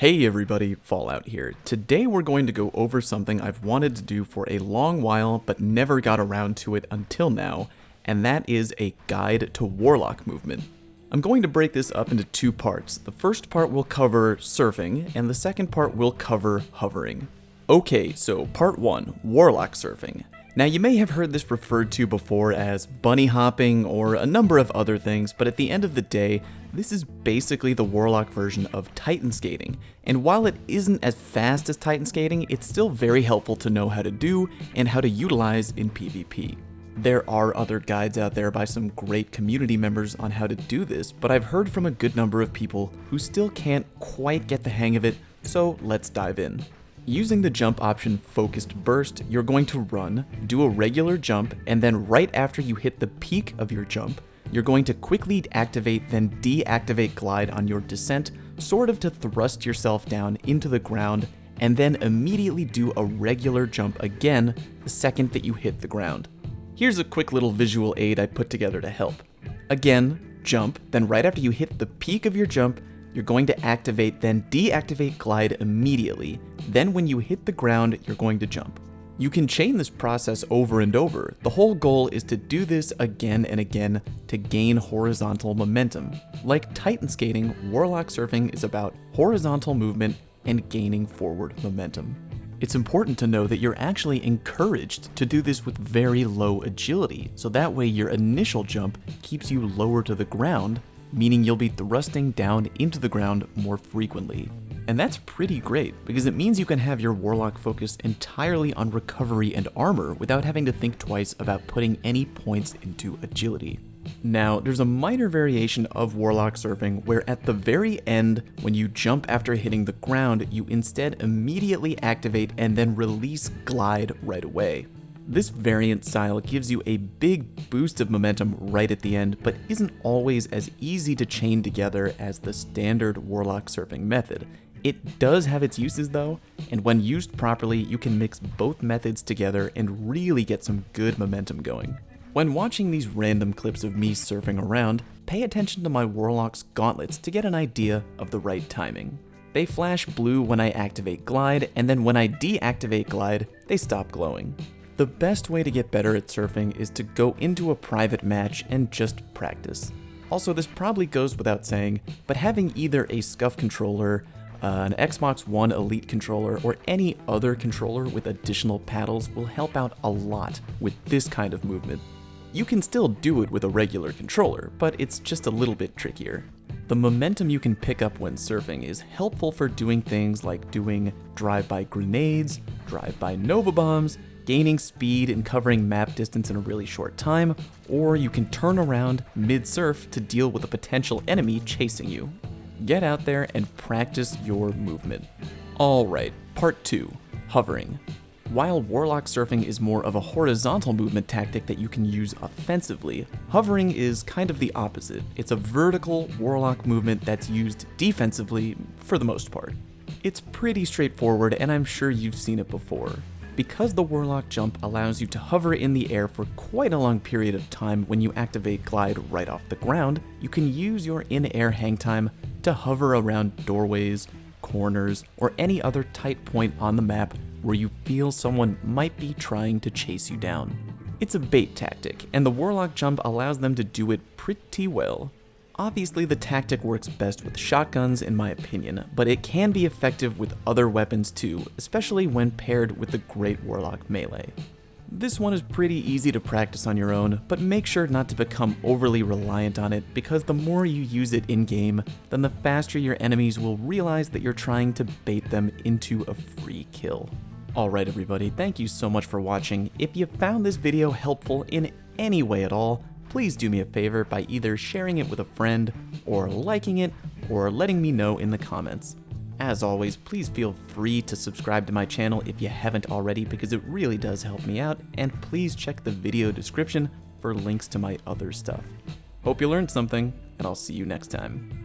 Hey everybody, Fallout here. Today we're going to go over something I've wanted to do for a long while but never got around to it until now, and that is a guide to Warlock Movement. I'm going to break this up into two parts. The first part will cover surfing, and the second part will cover hovering. Okay, so part 1, Warlock Surfing. Now you may have heard this referred to before as bunny hopping or a number of other things, but at the end of the day, this is basically the Warlock version of Titan skating. And while it isn't as fast as Titan skating, it's still very helpful to know how to do and how to utilize in PvP. There are other guides out there by some great community members on how to do this, but I've heard from a good number of people who still can't quite get the hang of it, so let's dive in. Using the jump option Focused Burst, you're going to run, do a regular jump, and then right after you hit the peak of your jump, you're going to quickly activate then deactivate glide on your descent, sort of to thrust yourself down into the ground, and then immediately do a regular jump again the second that you hit the ground. Here's a quick little visual aid I put together to help. Again, jump, then right after you hit the peak of your jump, you're going to activate then deactivate glide immediately. Then when you hit the ground, you're going to jump. You can chain this process over and over. The whole goal is to do this again and again to gain horizontal momentum. Like Titan skating, Warlock surfing is about horizontal movement and gaining forward momentum. It's important to know that you're actually encouraged to do this with very low agility, so that way your initial jump keeps you lower to the ground, meaning you'll be thrusting down into the ground more frequently. And that's pretty great, because it means you can have your Warlock focus entirely on recovery and armor without having to think twice about putting any points into agility. Now, there's a minor variation of Warlock surfing where at the very end, when you jump after hitting the ground, you instead immediately activate and then release glide right away. This variant style gives you a big boost of momentum right at the end, but isn't always as easy to chain together as the standard Warlock surfing method. It does have its uses though, and when used properly, you can mix both methods together and really get some good momentum going. When watching these random clips of me surfing around, pay attention to my Warlock's gauntlets to get an idea of the right timing. They flash blue when I activate glide, and then when I deactivate glide, they stop glowing. The best way to get better at surfing is to go into a private match and just practice. Also, this probably goes without saying, but having either a SCUF controller, an Xbox One Elite controller, or any other controller with additional paddles will help out a lot with this kind of movement. You can still do it with a regular controller, but it's just a little bit trickier. The momentum you can pick up when surfing is helpful for doing things like doing drive-by grenades, drive-by Nova bombs, gaining speed and covering map distance in a really short time, or you can turn around mid-surf to deal with a potential enemy chasing you. Get out there and practice your movement. Alright, part 2, hovering. While Warlock surfing is more of a horizontal movement tactic that you can use offensively, hovering is kind of the opposite. It's a vertical Warlock movement that's used defensively for the most part. It's pretty straightforward, and I'm sure you've seen it before. Because the Warlock jump allows you to hover in the air for quite a long period of time when you activate glide right off the ground, you can use your in-air hang time to hover around doorways, corners, or any other tight point on the map where you feel someone might be trying to chase you down. It's a bait tactic, and the Warlock jump allows them to do it pretty well. Obviously, the tactic works best with shotguns in my opinion, but it can be effective with other weapons too, especially when paired with the Great Warlock melee. This one is pretty easy to practice on your own, but make sure not to become overly reliant on it, because the more you use it in-game, then the faster your enemies will realize that you're trying to bait them into a free kill. Alright everybody, thank you so much for watching. If you found this video helpful in any way at all, please do me a favor by either sharing it with a friend, or liking it, or letting me know in the comments. As always, please feel free to subscribe to my channel if you haven't already, because it really does help me out, and please check the video description for links to my other stuff. Hope you learned something, and I'll see you next time.